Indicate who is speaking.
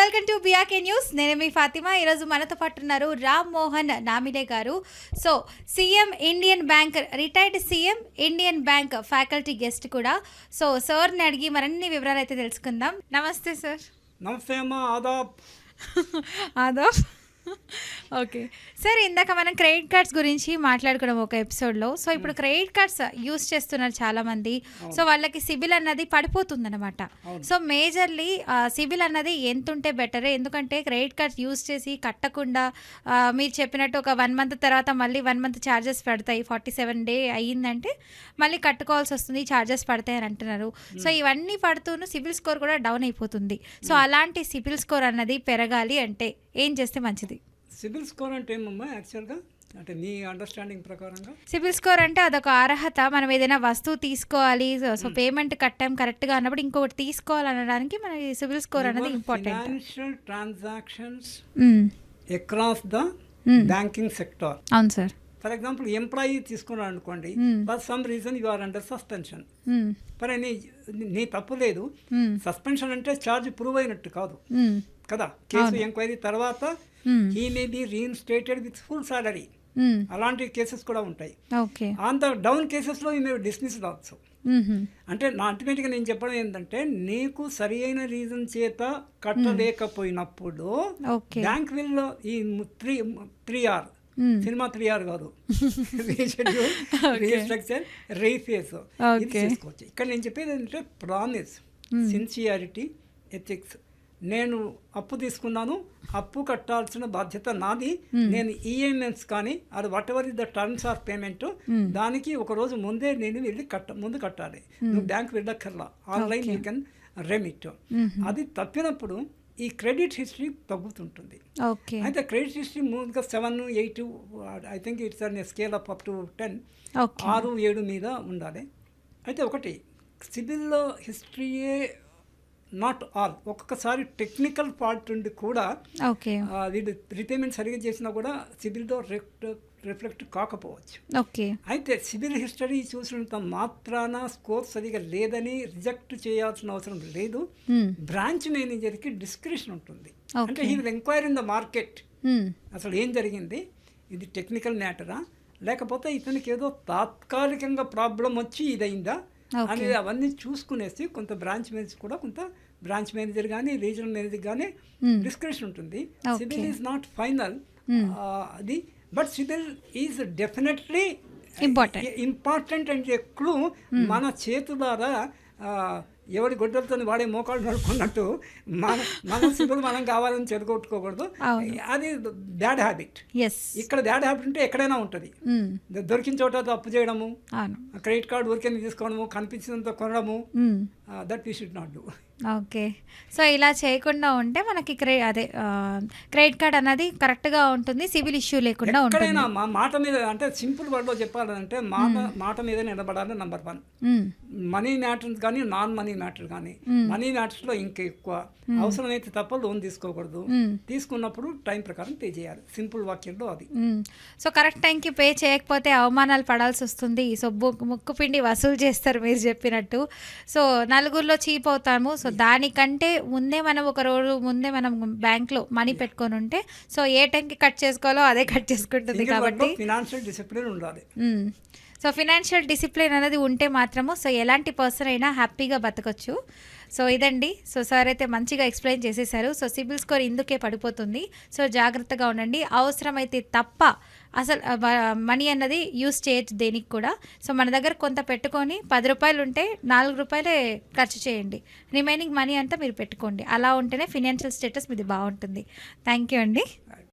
Speaker 1: Welcome to BRK news. నేను మీ ఫాతిమా. ఈరోజు మనతో పాటు ఉన్నారు రామ్ మోహన్ నామిలే గారు. So CM Indian bank, retired CM Indian bank faculty guest కూడా. సో సార్ని అడిగి మరిన్ని వివరాలు అయితే తెలుసుకుందాం. నమస్తే సార్.
Speaker 2: నమస్తే అమ్మా. ఆదాబ్.
Speaker 1: ఆదాబ్. ఓకే సార్, ఇందాక మనం క్రెడిట్ కార్డ్స్ గురించి మాట్లాడుకోవడం ఒక ఎపిసోడ్లో. సో ఇప్పుడు క్రెడిట్ కార్డ్స్ యూస్ చేస్తున్నారు చాలామంది. సో వాళ్ళకి సిబిల్ అన్నది పడిపోతుంది అనమాట. సో మేజర్లీ సిబిల్ అన్నది ఎంత ఉంటే బెటరే, ఎందుకంటే క్రెడిట్ కార్డ్స్ యూస్ చేసి కట్టకుండా మీరు చెప్పినట్టు ఒక 1 మంత్ తర్వాత మళ్ళీ 1 మంత్ ఛార్జెస్ పడతాయి. 47 డే అయ్యిందంటే మళ్ళీ కట్టుకోవాల్సి వస్తుంది, ఛార్జెస్ పడతాయి అని అంటున్నారు. సో ఇవన్నీ పడుతూను సిబిల్ స్కోర్ కూడా డౌన్ అయిపోతుంది. సో అలాంటి సిబిల్ స్కోర్ అన్నది పెరగాలి అంటే ఏం చేస్తే మంచిది?
Speaker 2: సిబిల్ స్కోర్ అంటే ఏమమ్మా యాక్చువల్గా, అంటే నీ అండర్స్టాండింగ్ ప్రకారంగా?
Speaker 1: సిబిల్ స్కోర్ అంటే అదొక అర్హత. మనం ఏదైనా వస్తువు తీసుకోవాలి, సో పేమెంట్ కట్టాం కరెక్ట్గా అన్నప్పుడు ఇంకొకటి తీసుకోవాలనడానికి మన సిబిల్ స్కోర్ అనేది important.
Speaker 2: Financial transactions across the banking sector.
Speaker 1: అవును సార్.
Speaker 2: ఫర్ ఎగ్జాంపుల్ ఎంప్లాయీ తీసుకున్నాను అనుకోండి, for some reason you are under suspension. ఫర్ నీ తప్పు లేదు. సస్పెన్షన్ అంటే ఛార్జ్ ప్రూవ్ అయినట్టు కాదు కదా. కేసు ఎంక్వైరీ తర్వాత he may be reinstated with full salary. అలాంటి కేసెస్ కూడా ఉంటాయి. అంత డౌన్ కేసెస్లో ఈ మే డిస్మిస్ ఆల్సో. అంటే నా అల్టిమేట్గా నేను చెప్పడం ఏంటంటే, నీకు సరి అయిన రీజన్ చేత కట్టలేకపోయినప్పుడు బ్యాంక్ విల్ ఈ 3R సినిమా 3R కాదు, రీషెడ్యూల్, రీస్ట్రక్చర్, రీఫేస్, ఇది చేసుకోవచ్చు. ఇక్కడ నేను చెప్పేది ఏంటంటే ప్రామిస్, సిన్సియారిటీ, ఎథిక్స్. నేను అప్పు తీసుకున్నాను, అప్పు కట్టాల్సిన బాధ్యత నాది. నేను ఈఎంఎస్ కానీ అది whatever is the terms of payment, దానికి ఒక రోజు ముందే నేను వెళ్ళి ముందు కట్టాలి. నువ్వు బ్యాంక్ వెళ్ళక్కర్లా, ఆన్లైన్ యూ కెన్ రెమిట్. అది తప్పినప్పుడు ఈ క్రెడిట్ హిస్టరీ తగ్గుతుంటుంది. అయితే క్రెడిట్ హిస్టరీ ముందుగా 7, 8, I think it's an scale up to 10, 6, 7 మీద ఉండాలి. అయితే ఒకటి, సిబిల్లో హిస్టరీయే నాట్ ఆల్. ఒక్కొక్కసారి టెక్నికల్ ఫాల్ట్ ఉండి కూడా వీడు రిపేమెంట్ సరిగ్గా చేసినా కూడా సిబిల్లో రిఫ్లెక్ట్ కాకపోవచ్చు. అయితే సిబిల్ హిస్టరీ చూసినంత మాత్రాన స్కోర్ సరిగా లేదని రిజెక్ట్ చేయాల్సిన అవసరం లేదు. బ్రాంచ్ మేనేజర్కి డిస్క్రిప్షన్ ఉంటుంది. అంటే he will enquire in the market, అసలు ఏం జరిగింది, ఇది టెక్నికల్ మ్యాటరా లేకపోతే ఇతనికి ఏదో తాత్కాలికంగా ప్రాబ్లం వచ్చి ఇదైందా అనేది అవన్నీ చూసుకునేసి కొంత బ్రాంచ్ మేనేజర్ కూడా, కొంత బ్రాంచ్ మేనేజర్ కానీ రీజనల్ మేనేజర్ కానీ డిస్క్రిప్షన్ ఉంటుంది. సిబిల్ ఈజ్ నాట్ ఫైనల్ అది, but CIBIL is definitely important అని ఎప్పుడు మన చేతులారా ఎవరి గొడ్డలతో వాడే మోకాళ్ళు నడుపుకున్నట్టు మన సిబిల్ మనం కావాలని చెడగొట్టుకోకూడదు. అది బ్యాడ్ హ్యాబిట్. ఇక్కడ బ్యాడ్ హ్యాబిట్ ఉంటే ఎక్కడైనా ఉంటుంది. దొరికిన చోట అప్పు చేయడము, క్రెడిట్ కార్డు ఊరికే తీసుకోవడము, కనిపించినంత కొనడము, that we should not do.
Speaker 1: Okay, so ఇలా చేయకుండా ఉంటే మనకి క్రెడిట్ కార్డ్ అనేది కరెక్ట్గా ఉంటుంది, సిబిల్ ఇష్యూ లేకుండా ఉంటుంది.
Speaker 2: ఎక్కడైనా మాట మీద, అంటే సింపుల్ వర్డ్లో చెప్పాలంటే మాట మీద నిలబడాలి. నెంబర్ 1, మనీ మ్యాటర్స్ కానీ నాన్ మనీ మ్యాటర్ కానీ. మనీ మ్యాటర్స్లో ఇంకా ఎక్కువ అవసరమైతే తప్ప లోన్ తీసుకోకూడదు. తీసుకున్నప్పుడు టైం ప్రకారం పే చేయాలి. సింపుల్ వాక్యంలో అది.
Speaker 1: సో కరెక్ట్ టైంకి పే చేయకపోతే అవమానాలు పడాల్సి వస్తుంది. సో ముక్కు పిండి వసూలు చేస్తారు మీరు చెప్పినట్టు. సో నలుగురిలో చీప్ అవుతాము. సో దానికంటే ముందే మనం ఒక రోజు ముందే మనం బ్యాంక్లో మనీ పెట్టుకొని ఉంటే, సో ఏ టైంకి కట్ చేసుకోవాలో అదే కట్ చేసుకుంటుంది. కాబట్టి
Speaker 2: ఫినాన్షియల్ డిసిప్లిన్ ఉండాలి.
Speaker 1: సో ఫినాన్షియల్ డిసిప్లిన్ అనేది ఉంటే మాత్రము సో ఎలాంటి పర్సన్ అయినా హ్యాపీగా బతకచ్చు. సో ఇదండి. సో సార్ అయితే మంచిగా ఎక్స్ప్లెయిన్ చేసేసారు. సో సిబిల్ స్కోర్ ఇందుకే పడిపోతుంది. సో జాగ్రత్తగా ఉండండి. అవసరమైతే తప్ప అసలు మనీ అన్నది యూస్ చేయొచ్చు దేనికి కూడా. సో మన దగ్గర కొంత పెట్టుకొని 10 రూపాయలు ఉంటే 4 రూపాయలే ఖర్చు చేయండి. రిమైనింగ్ మనీ అంతా మీరు పెట్టుకోండి. అలా ఉంటేనే ఫినాన్షియల్ స్టేటస్ మీది బాగుంటుంది. థ్యాంక్ యూ అండి.